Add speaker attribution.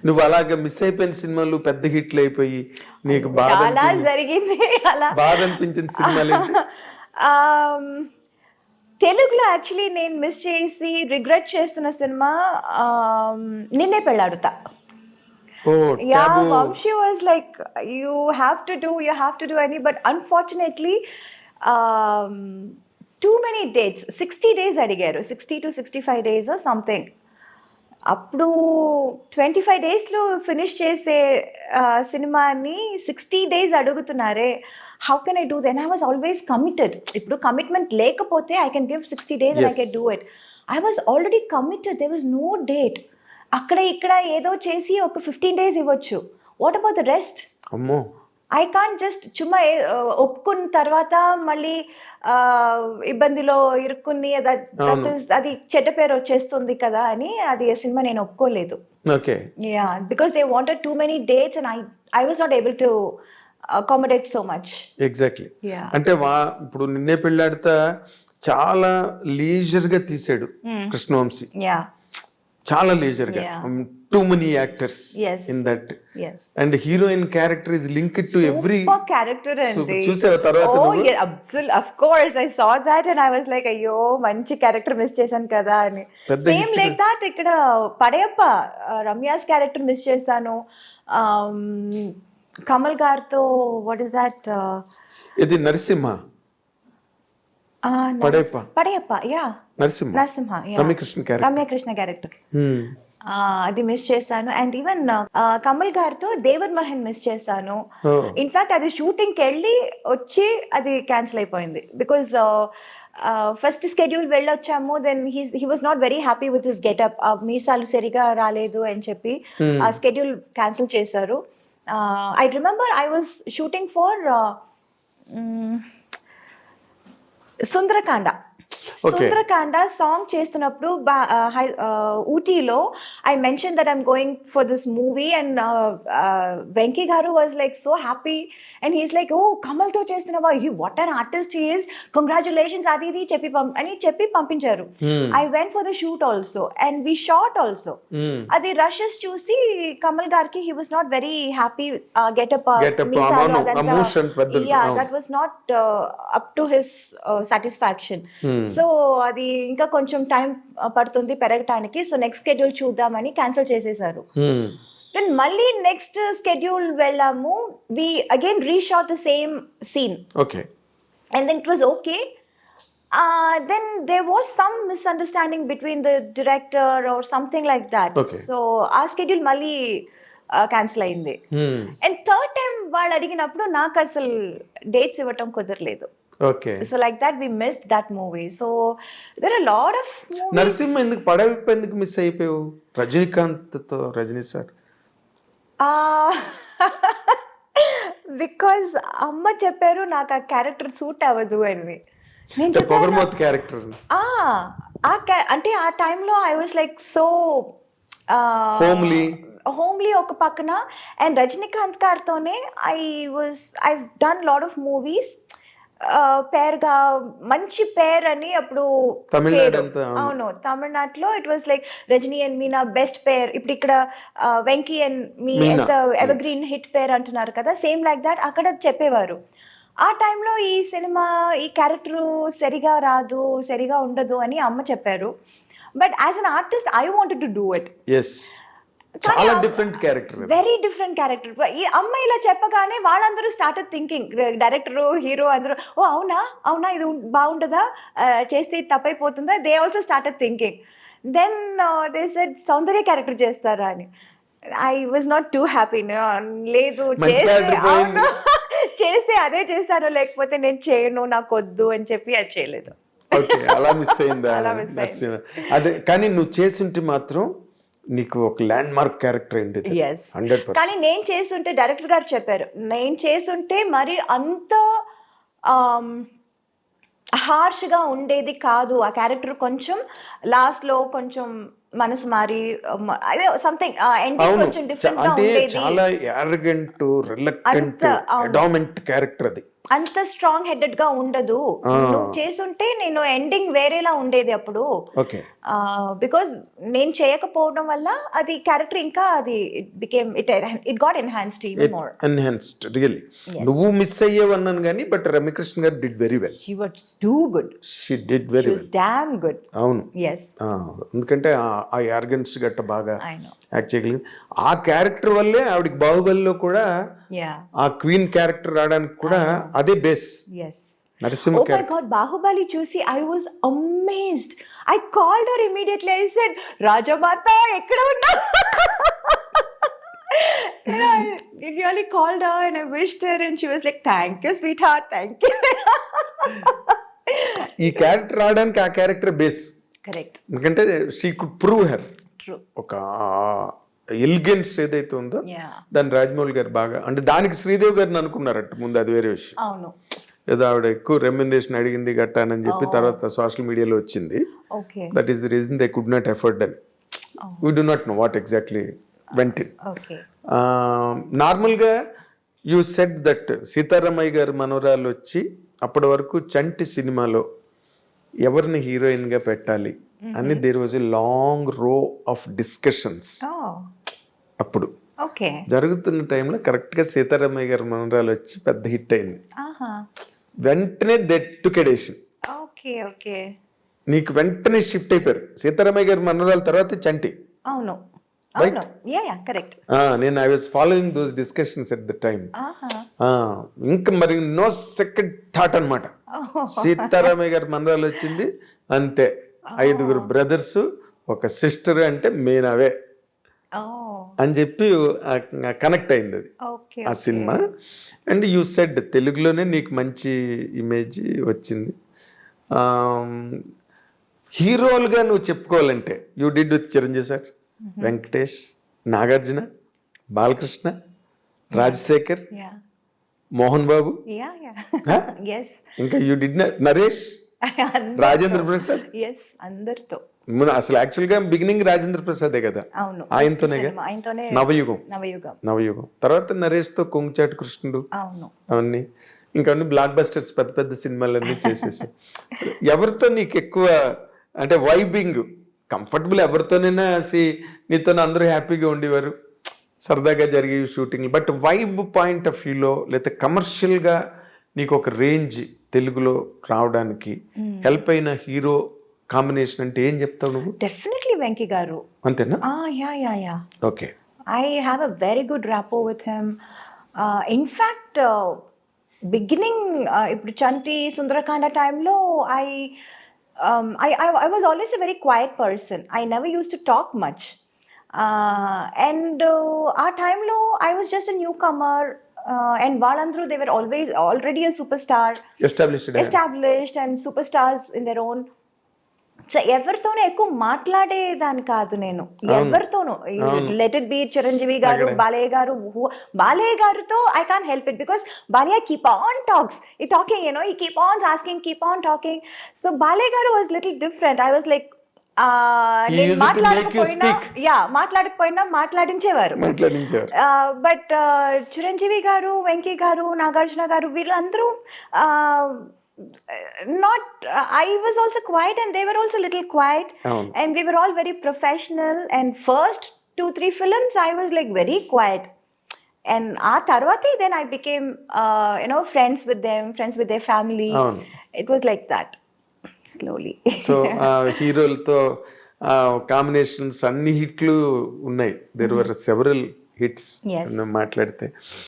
Speaker 1: నువ్వు అలాగా మిస్ అయిపోయిన సినిమాలు పెద్ద హిట్లు అయిపోయి నీకు
Speaker 2: చాలా జరిగింది అలా.
Speaker 1: బాధ అనిపించిన సినిమాలు
Speaker 2: ఆమ్, తెలుగులో యాక్చువల్లీ నేను మిస్ చేసి రిగ్రెట్ చేస్తున్న సినిమా నిన్నే Pelladatha. Yeah, Vamshi was like, you have to do any, but unfortunately, too many dates, 60 days అడిగారు, 60 to 65 days or something. అప్పుడు 25 daysలో ఫినిష్ చేసే సినిమాని 60 days అడుగుతున్నారే, how can I do then? I was always committed. ఇప్పుడు commitment లేకపోతే I can give 60 days and I can do it. I was already committed, there was no date. అక్కడ ఇక్కడ ఏదో చేసి ఒక 15 days ఇవ్వచ్చు. What about the rest?
Speaker 1: అమ్మో,
Speaker 2: I can't just చుమ్మా ఒప్పుకున్న తర్వాత మళ్ళీ ఇబ్బందిలో ఇరుక్కుని అది చెడ్డ పేరు వచ్చేస్తుంది కదా అని అది సినిమా నేను ఒప్పుకోలేదు.
Speaker 1: Okay,
Speaker 2: yeah, because they wanted too many dates and I was not able to accommodate so much.
Speaker 1: Exactly. అంటే ఇప్పుడు నిన్నే పెళ్ళాడితే చాలా లీజర్ గా తీసాడు కృష్ణవంశీ.
Speaker 2: యా,
Speaker 1: చాలా లీజర్ గా. Too many actors in that, and heroine character is linked to every
Speaker 2: character. అండి
Speaker 1: చూసావా తర్వాత?
Speaker 2: Of course I saw that and I was like, అయ్యో మంచి క్యారెక్టర్ మిస్ చేశాను కదా అని. సేమ్ లైక్ దట్ ఇక్కడ పడయప్ప రమ్యాస్ క్యారెక్టర్ మిస్ చేశాను. కమల్ గారితో వాట్ ఇస్ దట్,
Speaker 1: ఇది నరసింహ
Speaker 2: పడయప్ప, యా, నరసింహ, రమ్యకృష్ణ క్యారెక్టర్ అది మిస్ చేశాను. అండ్ ఈవెన్ కమల్ గారితో దేవర్ మహన్ మిస్ చేశాను. ఇన్ఫాక్ట్ అది షూటింగ్కి వెళ్ళి వచ్చి అది క్యాన్సిల్ అయిపోయింది బికాజ్ ఫస్ట్ స్కెడ్యూల్ వెళ్ళొచ్చాము. Then he was not very happy with his getup. మీసాలు సరిగా రాలేదు అని చెప్పి ఆ స్కెడ్యూల్ క్యాన్సిల్ చేశారు. I remember I was shooting for Sundarakanda song చేస్తున్నప్పుడు ఊటీలో I mention that I'm going for this movie and Venky garu was like so happy and he's like, ఓ కమల్తో చేస్తున్నావా, what an artist he is, congratulations అది ఇది చెప్పి పంపించారు. I went for the shoot also and we shot also. అది rushes చూసి కమల్ గారికి he was not very happy. Getup that was not up to his satisfaction. So అది ఇంకా కొంచెం టైం పడుతుంది పెరగటానికి, సో నెక్స్ట్ స్కెడ్యూల్ చూద్దామని క్యాన్సిల్ చేసేసారు. దెన్ మళ్ళీ నెక్స్ట్ స్కెడ్యూల్ వెళ్ళాము. We again reshot the same scene.
Speaker 1: Okay,
Speaker 2: and then it was okay. Then there was some misunderstanding between the director or something like that. So our schedule మళ్ళీ cancel అయింది. And third time వాళ్ళు అడిగినప్పుడు నాకు అసలు dates ఇవ్వటం కుదరలేదు.
Speaker 1: Okay.
Speaker 2: So like that we missed that movie. So there are a lot of movies.
Speaker 1: Narasimha ఎందుకు పడవిప్ప ఎందుకు మిస్ అయిపోయావు? రజనీకాంత్ తో, రజనీ సార్.
Speaker 2: బికాజ్ అమ్మ చెప్పారు నాకు ఆ క్యారెక్టర్ సూట్ అవ్వదు అని.
Speaker 1: పొగర్మోత్ క్యారెక్టర్
Speaker 2: అంటే ఆ టైంలో I was like so homely ఒక పక్కన. అండ్ రజనీకాంత్ గారితోనే I done lot of movies. పేరుగా మంచి పేర్ అని అప్పుడు, అవును, తమిళనాడులో it was like Rajini and Meena best pair. ఇప్పుడు ఇక్కడ Venky and me evergreen hit pair అంటున్నారు కదా, సేమ్ లైక్ దాట్ అక్కడ చెప్పేవారు. ఆ టైంలో ఈ సినిమా ఈ క్యారెక్టర్ సరిగా రాదు, సరిగా ఉండదు అని అమ్మ చెప్పారు. But as an artist I wanted to do it.
Speaker 1: చాలా different character,
Speaker 2: very different character. ఈ అమ్మ ఇలా చెప్పగానే వాళ్ళందరూ స్టార్టెడ్ థింకింగ్, డైరెక్టర్, హీరో అందరూ, ఓ అవునా ఇది బాగుంటుందా, చేస్తే తప్పైపోతుందా, they also started thinking. Then they said Soundarya character చేస్తారా అని. I was not too happy. లేదు, చేస్తే అదే చేస్తాను, లేకపోతే నేను చేయను, నాకు వద్దు అని చెప్పి అది చేయలేదు.
Speaker 1: అలా మిస్ అయిందా? అదే, కానీ నువ్వు చేస్తుంటే మాత్రం నీకు ఒక ల్యాండ్ మార్క్ క్యారెక్టర్ అయింది. 100%.
Speaker 2: కానీ నేను చేస్తుంటే డైరెక్టర్ గారు చెప్పారు, నేను చేస్తుంటే మరి అంత హార్ష్గా ఉండేది కాదు ఆ క్యారెక్టర్. కొంచెం లాస్ట్లో కొంచెం మనసు మారి అదే సంథింగ్ ఎండింగ్ కొంచెం డిఫరెంట్ గా ఉండేది.
Speaker 1: చాలా యారగెంట్, రిలక్టెంట్, అడామెంట్ క్యారెక్టర్ అది.
Speaker 2: అంత స్ట్రాంగ్ హెడెడ్ గా ఉండదు. నువ్వు చేస్తుంటే నేను ఎండింగ్ వేరేలా ఉండేది అప్పుడు.
Speaker 1: ఓకే.
Speaker 2: బికాస్ నేను చేయకపోవడం వల్ల అది క్యారెక్టర్ ఇంకా అది it got enhanced even more.
Speaker 1: Enhanced really. నువ్వు మిస్ అయ్యేవన్నాను కానీ బట్ రమ్యకృష్ణ గారు did very well.
Speaker 2: She was too good.
Speaker 1: She did very well.
Speaker 2: Damn good.
Speaker 1: అవును.
Speaker 2: yes.
Speaker 1: ఎందుకంటే ఆ ఆర్గన్స్ గట్ట బాగా యాక్ట్ చేయగలిగింది. ఆ క్యారెక్టర్ వల్లే ఆవిడకి బాహుబలిలో కూడా ఆ క్వీన్ క్యారెక్టర్ రావడానికి కూడా అదే base. Narasimha
Speaker 2: Oh my God, Baahubali చూసి I was amazed. I called her immediately. I said, రాజమాత ఎక్కడ ఉన్నా? And I really called her and I wished her and she was like, thank you sweetheart, thank you.
Speaker 1: ఈ character రావడానికి ఆ character base.
Speaker 2: Correct.
Speaker 1: ఎందుకంటే she could prove her.
Speaker 2: True.
Speaker 1: ఒక elegance ఏదైతే ఉందో దాన్ని రాజమౌళి గారు బాగా, అంటే దానికి శ్రీదేవి గారిని అనుకున్నారట ముందు, అది వేరే విషయం.
Speaker 2: అవును.
Speaker 1: ఏదో ఆవిడ ఎక్కువ రెమ్యునరేషన్ అడిగింది గట్టానని చెప్పి తర్వాత సోషల్ మీడియాలో వచ్చింది. That is the reason they could not afford అని. We do not know what exactly went in. నార్మల్గా you said that Seetharamayya garu మనవరాలు వచ్చి అప్పటి వరకు చంటి సినిమాలో ఎవరిని హీరోయిన్గా పెట్టాలి అని దేర్ వాజ్ ఎ లాంగ్ రో ఆఫ్ డిస్కషన్స్. అప్పుడు జరుగుతున్న టైంలో కరెక్ట్గా సీతారామయ్య గారు మనవరాలు వచ్చి పెద్ద హిట్ అయింది. వెంటనే దెట్టుకెడేషన్ నీకు వెంటనే షిఫ్ట్ అయిపోయారు. సీతారామయ్య గారి మనవరాల తర్వాత చంటి.
Speaker 2: అవును.
Speaker 1: నేను I was following those discussions at the time. ఇంకా మరి నో సెకండ్ థాట్ అనమాట. సీతారామయ్య గారి మనవరాలు వచ్చింది అంతే. 5 బ్రదర్స్, ఒక సిస్టర్, అంటే మెయిన్ అవే అని చెప్పి కనెక్ట్ అయింది అది ఆ సినిమా. అండ్ యూ సెడ్ తెలుగులోనే నీకు మంచి ఇమేజ్ వచ్చింది. హీరోలుగా నువ్వు చెప్పుకోవాలంటే you did with Chiranjeevi sir, Venkatesh, Nagarjuna, Balakrishna, Rajasekhar, Mohan Babu, ఇంకా యూ డిడ్ నరేష్, రాజేంద్ర ప్రసాద్.
Speaker 2: అందరితో
Speaker 1: అసలు యాక్చువల్ గా బిగినింగ్ రాజేంద్ర ప్రసాదే కదా, ఆయనతోనే నవయుగం. తర్వాత నరేష్ తో కొంగుచాటు కృష్ణుడు, అవన్నీ ఇంకా బ్లాక్ బస్టర్స్, పెద్ద పెద్ద సినిమాలన్నీ చేసేసి. ఎవరితో నీకు ఎక్కువ అంటే వైబింగ్ కంఫర్టబుల్? ఎవరితోనైనా నీతో అందరూ హ్యాపీగా ఉండేవారు, సరదాగా జరిగే shooting. But vibe point of వ్యూలో లేకపోతే కమర్షియల్గా నీకు ఒక రేంజ్ తెలుగులో రావడానికి హెల్ప్ అయిన హీరో కాంబినేషన్ అంటే ఏం చెప్తావు నువ్వు?
Speaker 2: డెఫినెట్లీ వెంకీ గారు.
Speaker 1: అంతేనా?
Speaker 2: Yeah.
Speaker 1: Okay.
Speaker 2: I have a very good rapport with him. In fact, beginning ఇప్పుడు చంటి సుందరకాండ టైంలో I was always a very quiet person. I never used to talk much. And ఆ టైంలో I was just a newcomer. And వాళ్ళందరూ they were already a superstar, established and superstars in their own. So ఎవరితోనూ ఎక్కువ మాట్లాడేదాన్ని కాదు నేను, ఎవరితోనూ. Let it be Chiranjeevi గారు, బాలయ్య గారితో I can't help it because Balayya keep on talking, he keep on asking, keep on talking. So Balayya గారు was little different. I was like మాట్లాడకపోయినా మాట్లాడించేవారు. బట్ చిరంజీవి గారు, వెంకీ గారు, నాగార్జున గారు, వీళ్ళందరూ I was also quiet and they were also little quiet. And we were all very professional. And first 2-3 films I was like very quiet. And tarvati then I became friends with them, friends with their family. It was like that slowly.
Speaker 1: So హీరోలతో combinations అన్ని హిట్లు ఉన్నాయి. There were several hits మాట్లాడితే.